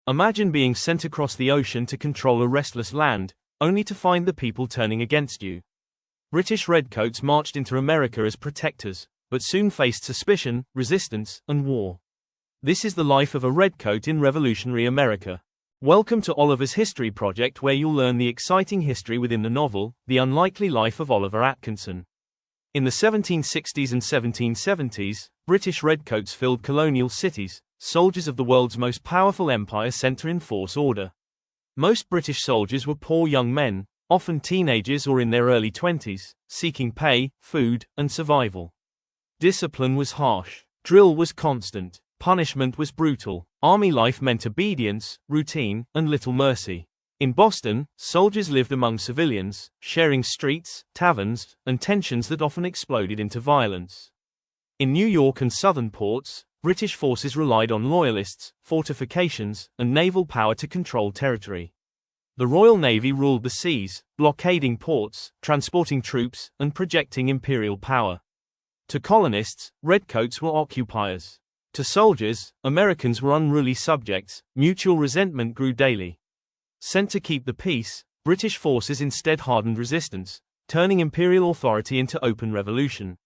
Imagine being sent across the ocean to control a restless land, only to find the people turning against you. British Redcoats marched into America as protectors, but soon faced suspicion, resistance, and war. This is the life of a redcoat in revolutionary America. Welcome to Oliver's History Project, where you'll learn the exciting history within the novel, The Unlikely Life of Oliver Atkinson. In the 1760s and 1770s, British redcoats filled colonial cities, soldiers of the world's most powerful empire sent to enforce order. Most British soldiers were poor young men, often teenagers or in their early 20s, seeking pay, food, and survival. Discipline was harsh, drill was constant, punishment was brutal, army life meant obedience, routine, and little mercy. In Boston, soldiers lived among civilians, sharing streets, taverns, and tensions that often exploded into violence. In New York and southern ports, British forces relied on loyalists, fortifications, and naval power to control territory. The Royal Navy ruled the seas, blockading ports, transporting troops, and projecting imperial power. To colonists, redcoats were occupiers. To soldiers, Americans were unruly subjects. Mutual resentment grew daily. Sent to keep the peace, British forces instead hardened resistance, turning imperial authority into open revolution.